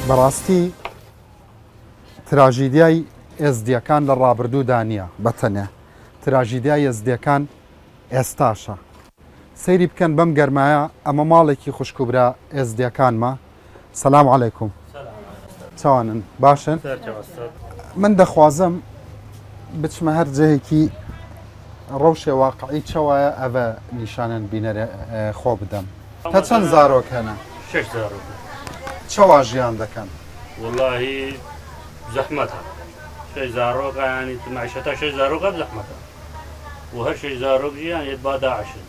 بەڕاستی تراژیدیای ئێزدیەکان لە ڕابردوودا نییە بەتەنێ تراژیدیای ئێزدیەکان ئێستاشە سەیری بکەن بەم گەرمایە ئەمە ماڵێکی خوشکوبرا ئێزدیەکانمە سەلام عەلەیکوم چاوانن باشن من دەخوازم بچمە هەر جەیەکی ڕەوشێ واقعی چاوایە ئەvە نیشانەن بینەرێ خۆ بدەم تا چەند زارۆک هەنە 6 زارۆک چاوا ژیان دەکەن والله زەحمەتە 6 زارۆک ینی معیشەتە 6 زارۆکە زەحمەتە و هەر 6 زارۆک ژیان یەت با داعشن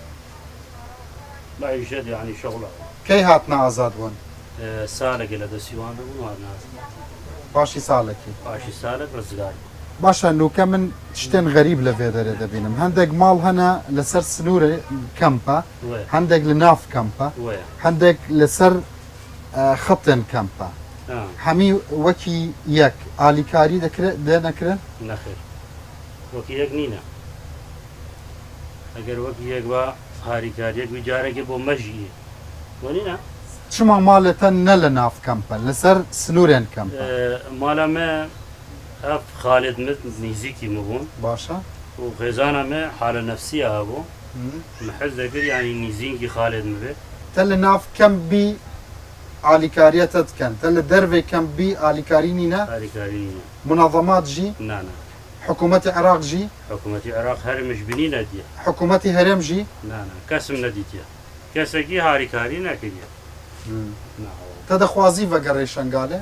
معیشەت یعنی شەغڵە کەی هاتنە ئازاد بوون سالێکی لە دەسیوان بوون واناز پاشی ساڵێکی پاشی سالێک ڕزگار باشە نوکە من شتێن غەریب لە vێدەرێ دەبینم هەندێک ماڵ هەنە لەسەر سنوورێ کەمپە هەندێک لە ناف کەمپە هەندێک لەسەر خەتێن کەمپە هەمی وەکی یەک ئالیکاری دەکرێت دێنەکرێن نەخێر وەکی یەک نینە ئەگەر وەکی یەک بە هاریکاریەک جارێکی بۆ مەژیە وەنینە چما ماڵێتە نە لە ناف کەمپە لەسەر سنوورێن کەمپە ماڵەمە ئەف خالێت مت نزیکی مبوون باشە و خێزانەمە حالە نەفسیە هەبوو محەز دەکرد ینی نزیکی خالێت مبێت تە لە ناف کەم بی ئالیکاریەتە دکەن تە لە دەرێ کەم بی ئالیکاری نینە هاریکاری مناظەمات ژی نانە حکوومەتی عێراق ژی حکوومەتی عێراق هەرمش بینی نەدیە حکوومەتی هەرێم ژی نانە کەسم نەدیتە کەسێکی هاریکاری نەکردە تە دەخوازی بەگەڕێ شنگالێ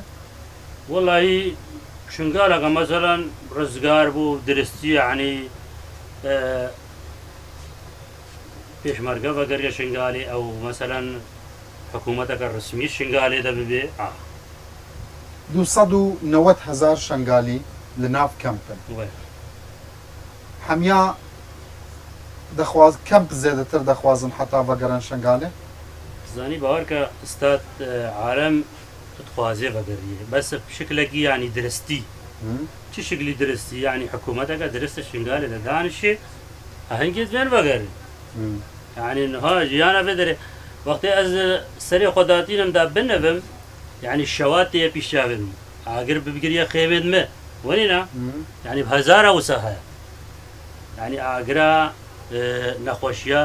وڵی شنگالەکە مەسەلەن ڕزگار بوو درستی عنی پێشمەرگە بەگەڕێ شنگالی ئەو مەسەلەن حکوومەتەکە ڕسمی شنگالێ دەبێ 290,000 شنگالی لە ناف کەمپن هەمیا دەخواز کەمپ زێدەتر دەخوازن حتا بەگەڕن شنگالێ زانی باوەڕکە ئستاد عالم خوازێ بەگەڕیە بەس شکلێکی ینی درستی چ شکلی درستی ینی حکوومەتەکە درستە شنگالێ لە دانیشێ هەنگێت بێن بەگەڕن ینی نها ژیانە بێدەرێ وەختی ئەز سەری خۆداتینمدا بنەبم ینی شەوات تێ پیشاوێن ئاگر بگریە خێوێن مە وەنینە ینی هەزارە وسە هەیە ینی ئاگرا نەخۆشیە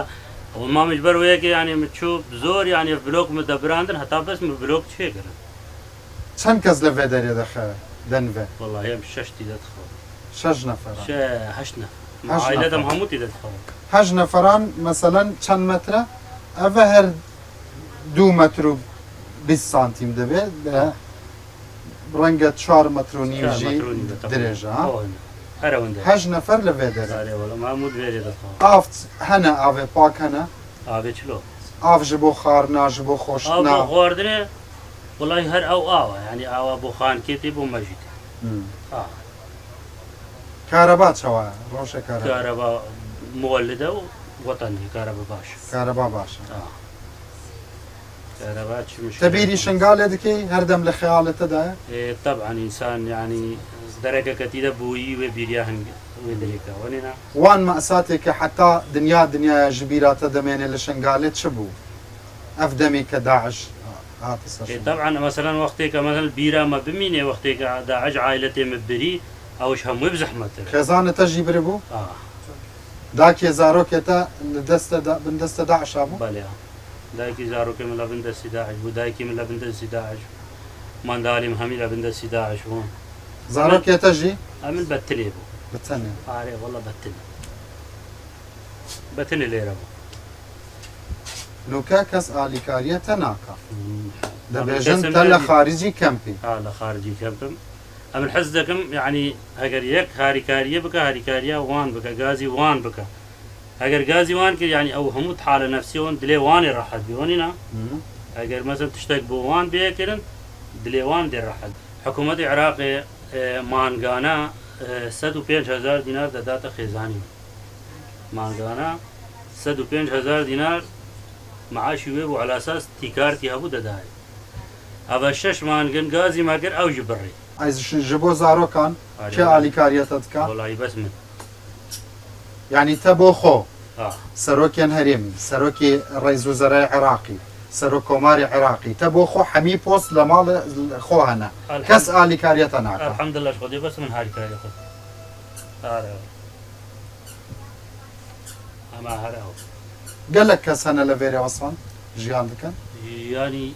ئەو مامش بەروەیەکە ینی مچوو زۆر ینی بلۆک دەبراندن هەتا بەس بلۆک چێگرن چەند کەس لە vێدەرێ دەخە دەنوێ والله ئەم شەشتی دەتخۆ 6 نەفەر 8 عائلەتم هەمووتی دەتخۆ 8 نەفەران مەسەلەن چەند مەترە ئەvە هەر 2 مەتر و 20 سانتیم دەبێت ڕەنگە 4 مەتر و نیوژی درێژە هەژ نەفەر لە vێدەرە ئافت هەنە ئاوێ پاک هەنە ئاوێ چلۆ ئاف ji بۆ خواردنا ji بۆ خۆشنا خواردنێ وڵی هەر ئەو ئاوە ینی ئاوا بۆ خانکێتی بۆ مەژیت کارەبا چاوە ڕۆژە کارەبا مۆلدە و وەتەنی کارەبا باش کارەبا باشە کارەبا تەبیری شنگالێ دکەی هەردەم لە خەیاڵەتەدایە طبعا ئینسان ینی دەرەکەکەتیدە بووی وێ بیریا هەنگ وێ دەرێکە وەنێنا وان مەساتێکە حتا دنیای ji بیراتە دەمێنێ لە شنگالێت چ بوو ئەف دەمی کە داعش طبعا مثلا وەختێکە مەسەل بیرامە بمینێ وەختێکە داعش عایلەتێ مبری ئەوش هەمووی بزەحمەتە خێزانەتە ژی برێ بوو داکێ زارۆکێتە بندەستە داعشا بوو بەڵێ دایکی زارۆکە من لە بندەستی داعش بوو دایکی من لە بندەستی داعش منداڵیم هەمی لە بندەستی داعش بوون زارۆکێتە ژی ئەمن بەتلێ بوو بچەنێ ئارێ وەڵە بەتنێ لێرە بوو نوکە کەس ئالیکاریەتە ناکە دەبێژن تە لە خارجی کەمپی لە خارجی کەمپم ئەمن حەز دەکەم یعنی ئەگەر یەک هاریکاریە بکە هاریکاریە وان بکە گازی وان بکە ئەگەر گازی وان کرد ینی ئەو هەموو حالە نەفسیەوەن دلێ وانی ڕەحەت بێوەنینا ئەگەر مەسەن تشتێک بۆ وان بێکردن دلێ وان دێ ڕەحەت حکوومەتی عێراقی مانگانە 105,000 دینار دەداتە خێزانی مانگانە 105,000 دینار معاشی وێ بوو على ئەساس تیکارتی هەبوو دەدایێت ئەوە 6 مانگن گازی ماگر ئەوژی بڕێ ji بۆ زارۆکان کێ ئالیکاریەتە دکە وڵی بەس من یعنی تە بۆ خۆ سەرۆکیان هەرێمی سەرۆکی ڕێز وزەرای عێراقی سەرۆک کۆماری عێراقی تە بۆ خۆ هەمی پۆست لە ماڵ خۆ هەنا کەس ئالیکاریەتە ناکە الحمد لله خودی بس من هاری کاری خود آره اما هره گەلک کەس هەنە لە وێرە وەسفان ژیان دکەن يعني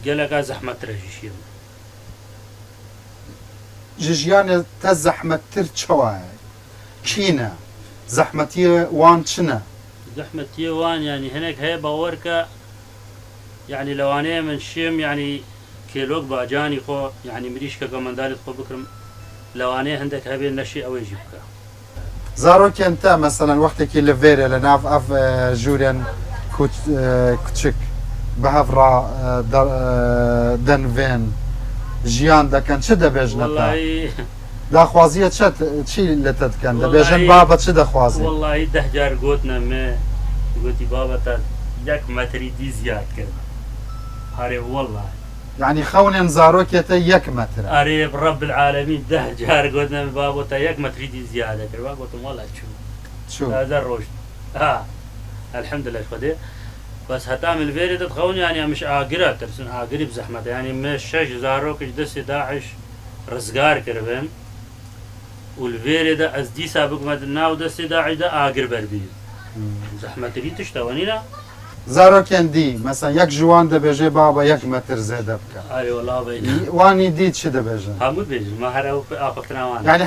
قالك زحمة رجيشين ژیانێ تە زەحمەتتر چوایە چینە زەحمەتیە وان چنە زحمة تيوان يعني هناك هي باوركا يعني لو انا من شيم يعني كيلوك باجاني خو يعني مريش كمان دالت خو بكرم لو انا عندك هبي النشي او يجيبك زارۆکیان تا مەسەلەن وەختێکی لە وێرە لە ناو ئەف ژوورێن کوچک بە هەڤڕا دەنڤێن ژیان دەکەن چ دەبێژنەتە والله داخوازیە چی لێتە دکەن دەبێژن با بە چ دەخوازی والله 10 جار قوتنا ما قوتي بابا تا ياك متري دي زياد كده هاري والله یعنی خەونێن زارۆکێتە 1 مەترە أري برب العالمين 10 جار قلنا من بابو تا ياك ما تريد زيادة كربا قلت والله شو چوو هذا الرشد الحمد لله خدي بس هتعمل فيري تتخون يعني مش عاقرة ترسن عاقري بزحمة يعني مش شش زاروك دس داعش رزقار كربن والفيري ده أزدي سابق مدنا ودس داعش ده عاقر بربي زحمة تريد تشتوانينا زارۆکیان دی مەسەن 1 ژوان دەبێژێ با بە 1 مەتر زێدە بکە أي والله بيجي وانی دی چی دەبێژن همود بيجي ما هرا آخفتنا وانا یعنی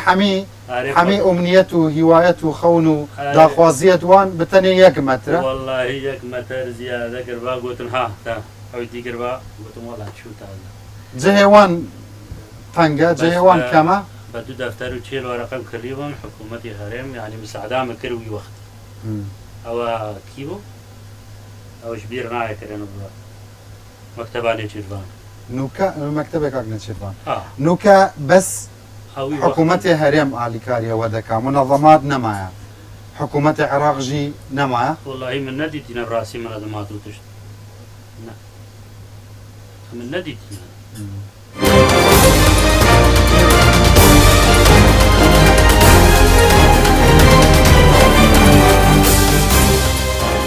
هەمی ئومنیەت و هیوایەت و خەون و داخوازیەت وان بتەنێ 1 مەترە والله ياك متر زيادة كربا قلت ها تا عودي كربا قلت والله شو هذا جهێوان تەنگە جهێوان کەمە بدو دفتر وشيل ورقم كليبهم حكومتي هرم يعني مساعدة مكروي وقت أو كيبو أو شبير نايك رنو مكتباني شيرفان نوکە مەکتەبێک نەچێتوان آه نوکە بەس أو حکوومەتی هەرێم ئالیکاریەوە دەکا منەظەمات نەمایە حکوومەتی عێراقژی نەمایە والله من نديتنا براسي من هذا ما تروتش من نديتنا